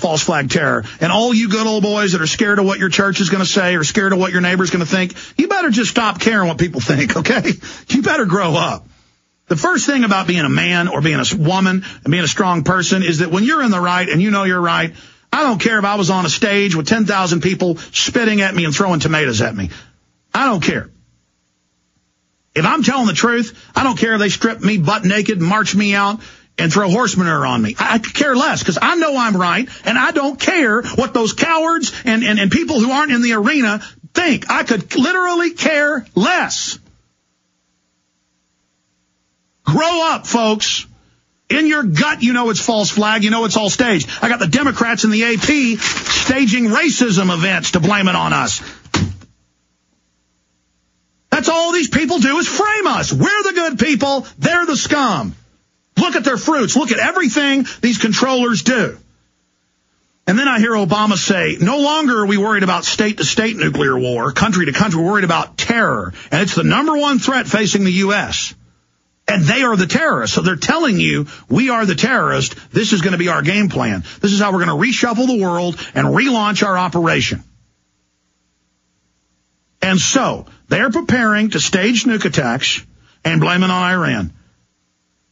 false flag terror. And all you good old boys that are scared of what your church is going to say or scared of what your neighbor's going to think, you better just stop caring what people think, okay? You better grow up. The first thing about being a man or being a woman and being a strong person is that when you're in the right and you know you're right, I don't care if I was on a stage with 10,000 people spitting at me and throwing tomatoes at me. I don't care. If I'm telling the truth, I don't care if they strip me butt naked and march me out and throw horse manure on me. I could care less because I know I'm right, and I don't care what those cowards and people who aren't in the arena think. I could literally care less. Grow up, folks. In your gut, you know it's false flag. You know it's all staged. I got the Democrats in the AP staging racism events to blame it on us. That's all these people do is frame us. We're the good people. They're the scum. Look at their fruits. Look at everything these controllers do. And then I hear Obama say, no longer are we worried about state-to-state nuclear war, country to country. We're worried about terror. And it's the number one threat facing the U.S. And they are the terrorists. So they're telling you, we are the terrorists. This is going to be our game plan. This is how we're going to reshuffle the world and relaunch our operation. And so they're preparing to stage nuke attacks and blame it on Iran.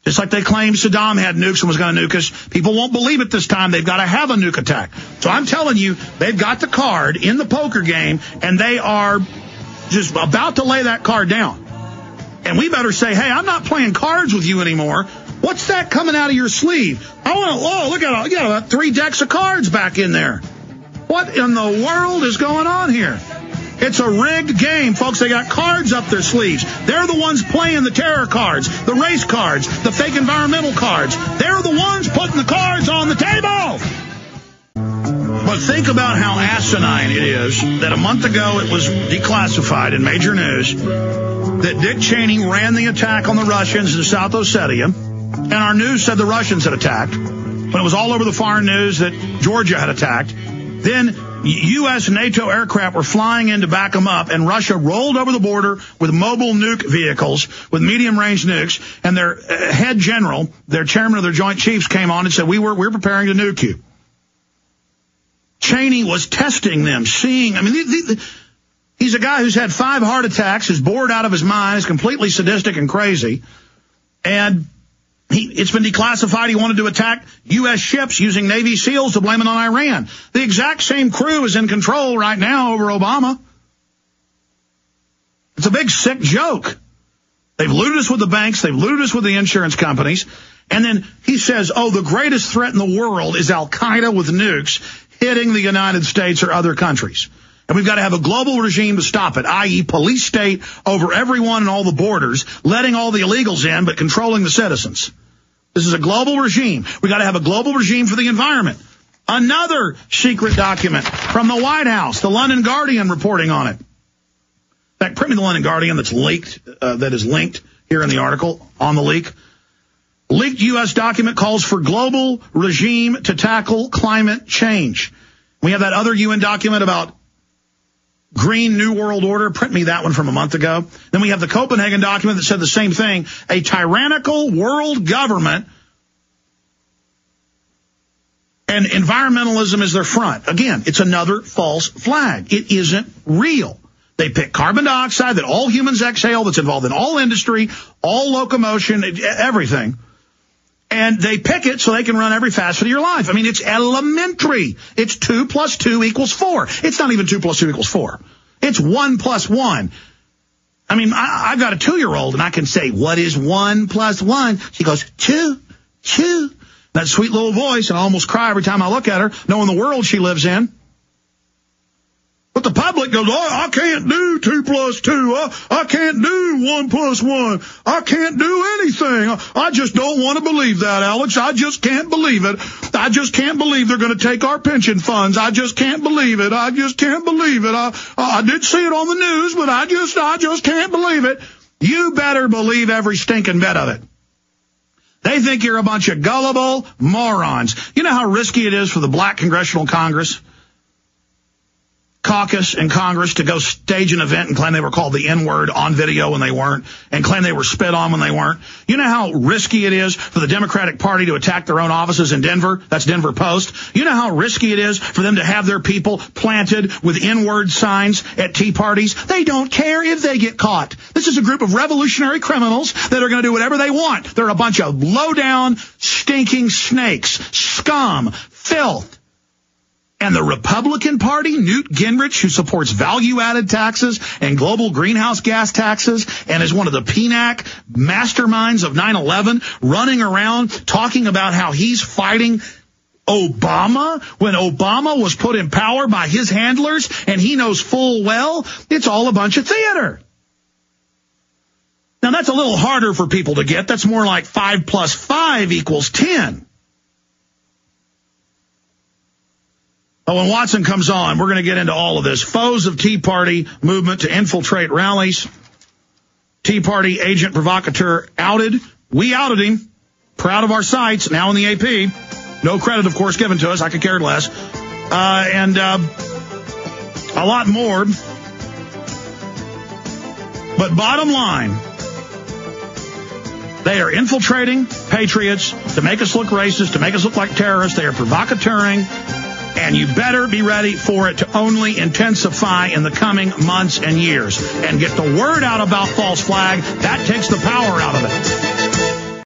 Just like they claimed Saddam had nukes and was going to nuke us. People won't believe it this time. They've got to have a nuke attack. So I'm telling you, they've got the card in the poker game, and they are just about to lay that card down. And we better say, hey, I'm not playing cards with you anymore. What's that coming out of your sleeve? Look at you got 3 decks of cards back in there. What in the world is going on here? It's a rigged game, folks. They got cards up their sleeves. They're the ones playing the terror cards, the race cards, the fake environmental cards. They're the ones putting the cards on the table. But think about how asinine it is that a month ago it was declassified in major news that Dick Cheney ran the attack on the Russians in South Ossetia, and our news said the Russians had attacked, but it was all over the foreign news that Georgia had attacked. Then U.S. NATO aircraft were flying in to back them up, and Russia rolled over the border with mobile nuke vehicles, with medium-range nukes, and their head general, their chairman of their Joint Chiefs, came on and said, we're preparing to nuke you. Cheney was testing them, seeing, he's a guy who's had 5 heart attacks, is bored out of his mind, is completely sadistic and crazy, and it's been declassified. He wanted to attack U.S. ships using Navy SEALs to blame it on Iran. The exact same crew is in control right now over Obama. It's a big, sick joke. They've looted us with the banks. They've looted us with the insurance companies. And then he says, the greatest threat in the world is Al-Qaeda with nukes hitting the United States or other countries. And we've got to have a global regime to stop it, i.e. police state over everyone and all the borders, letting all the illegals in but controlling the citizens. This is a global regime. We've got to have a global regime for the environment. Another secret document from the White House, the London Guardian reporting on it. In fact, print me the London Guardian that's leaked, that is linked here in the article on the leak. Leaked U.S. document calls for global regime to tackle climate change. We have that other UN document about Green New World Order. Print me that one from a month ago. Then we have the Copenhagen document that said the same thing. A tyrannical world government, and environmentalism is their front. Again, it's another false flag. It isn't real. They pick carbon dioxide that all humans exhale, that's involved in all industry, all locomotion, everything. And they pick it so they can run every facet of your life. It's elementary. It's 2 + 2 = 4. It's not even 2 + 2 = 4. It's 1 + 1. I've got a 2-year-old, and I can say, what is 1 + 1? She goes, 2. That sweet little voice, and I almost cry every time I look at her, knowing the world she lives in. But the public goes, I can't do 2 + 2. I can't do 1 + 1. I can't do anything. I just don't want to believe that, Alex. I just can't believe it. I just can't believe they're going to take our pension funds. I just can't believe it. I just can't believe it. I did see it on the news, but I just can't believe it. You better believe every stinking bit of it. They think you're a bunch of gullible morons. You know how risky it is for the black Congressional Congress? caucus in Congress to go stage an event and claim they were called the N-word on video when they weren't, and claim they were spit on when they weren't. You know how risky it is for the Democratic Party to attack their own offices in Denver? That's Denver Post. You know how risky it is for them to have their people planted with N-word signs at tea parties? They don't care if they get caught. This is a group of revolutionary criminals that are going to do whatever they want. They're a bunch of low-down, stinking snakes, scum, filth. And the Republican Party, Newt Gingrich, who supports value-added taxes and global greenhouse gas taxes and is one of the PNAC masterminds of 9/11, running around talking about how he's fighting Obama when Obama was put in power by his handlers, and he knows full well it's all a bunch of theater. Now, that's a little harder for people to get. That's more like 5 + 5 = 10. But when Watson comes on, we're going to get into all of this. Foes of Tea Party movement to infiltrate rallies. Tea Party agent provocateur outed. We outed him. Proud of our sites. Now in the AP. No credit, of course, given to us. I could care less. And a lot more. But bottom line, they are infiltrating patriots to make us look racist, to make us look like terrorists. They are provocateuring. And you better be ready for it to only intensify in the coming months and years. And get the word out about false flag. That takes the power out of it.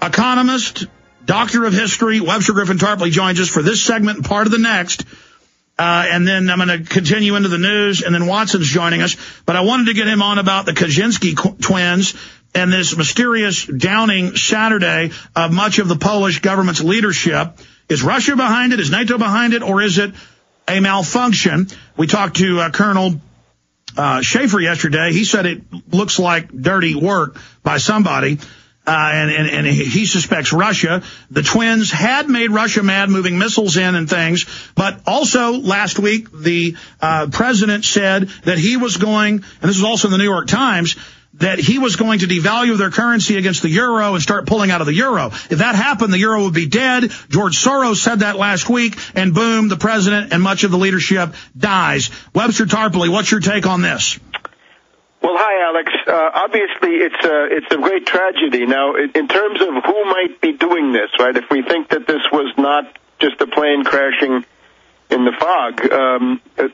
Economist, doctor of history, Webster Griffin Tarpley joins us for this segment and part of the next. And then I'm going to continue into the news, and then Watson's joining us. But I wanted to get him on about the Kaczynski twins and this mysterious downing Saturday of much of the Polish government's leadership. Is Russia behind it? Is NATO behind it? Or is it a malfunction? We talked to Colonel Schaefer yesterday. He said it looks like dirty work by somebody, and he suspects Russia. The twins had made Russia mad, moving missiles in and things. But also last week, the president said that he was going, and this is also in the New York Times, that he was going to devalue their currency against the euro and start pulling out of the euro. If that happened, the euro would be dead. George Soros said that last week, and boom, the president and much of the leadership dies. Webster Tarpley, what's your take on this? Well, hi, Alex. Obviously, it's a great tragedy. Now, in terms of who might be doing this, right, if we think that this was not just a plane crashing in the fog,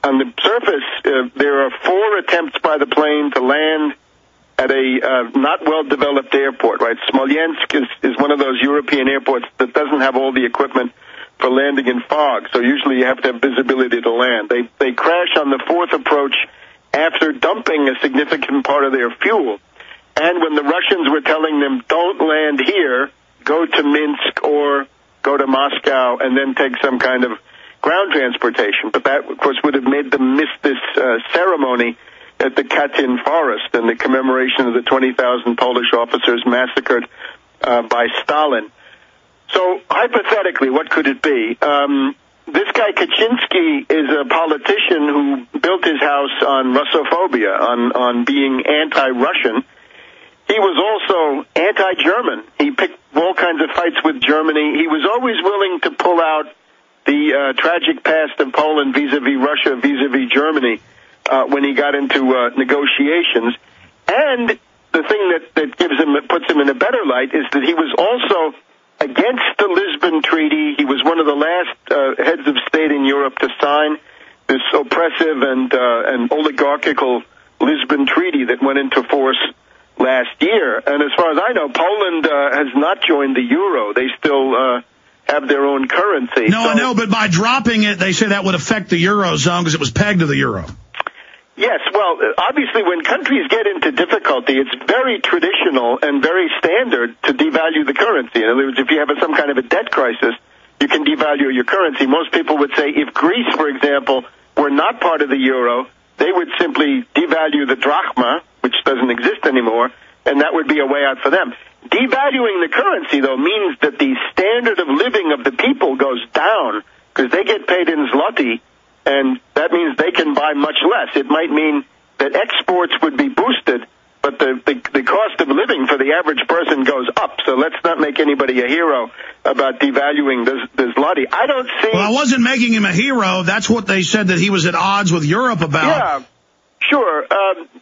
on the surface, there are 4 attempts by the plane to land at a not well-developed airport, right? Smolensk is one of those European airports that doesn't have all the equipment for landing in fog, so usually you have to have visibility to land. They crash on the 4th approach after dumping a significant part of their fuel. And when the Russians were telling them, don't land here, go to Minsk or go to Moscow and then take some kind of ground transportation. But that, of course, would have made them miss this ceremony at the Katyn Forest and the commemoration of the 20,000 Polish officers massacred by Stalin. So hypothetically, what could it be? This guy Kaczynski is a politician who built his house on Russophobia, on being anti-Russian. He was also anti-German. He picked all kinds of fights with Germany. He was always willing to pull out the tragic past of Poland vis-a-vis Russia, vis-a-vis Germany, when he got into negotiations. And the thing that puts him in a better light is that he was also against the Lisbon Treaty. He was one of the last heads of state in Europe to sign this oppressive and oligarchical Lisbon Treaty that went into force last year. And as far as I know, Poland has not joined the euro. They still have their own currency. No, I know, but by dropping it, they say that would affect the eurozone because it was pegged to the euro. Yes, well, obviously when countries get into difficulty, it's very traditional and very standard to devalue the currency. In other words, if you have some kind of a debt crisis, you can devalue your currency. Most people would say if Greece, for example, were not part of the euro, they would simply devalue the drachma, which doesn't exist anymore, and that would be a way out for them. Devaluing the currency, though, means that the standard of living of the people goes down because they get paid in zloty, and that means they can buy much less. It might mean that exports would be boosted, but the cost of living for the average person goes up. So let's not make anybody a hero about devaluing the zloty. I don't see... Well, I wasn't making him a hero. That's what they said that he was at odds with Europe about. Yeah, sure.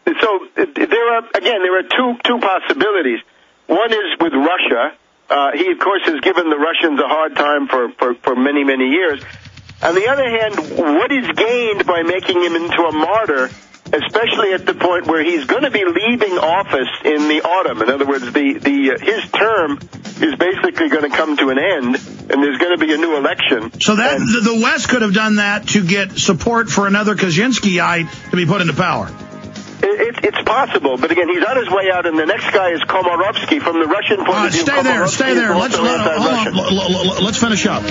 So there are two possibilities. One is with Russia. He, of course, has given the Russians a hard time for many, many years. On the other hand, what is gained by making him into a martyr, especially at the point where he's going to be leaving office in the autumn? In other words, his term is basically going to come to an end, and there's going to be a new election. So that the West could have done that to get support for another Kaczynskiite to be put into power. It's possible, but again, he's on his way out, and the next guy is Komarovsky from the Russian point of view. Stay there. Let's finish up.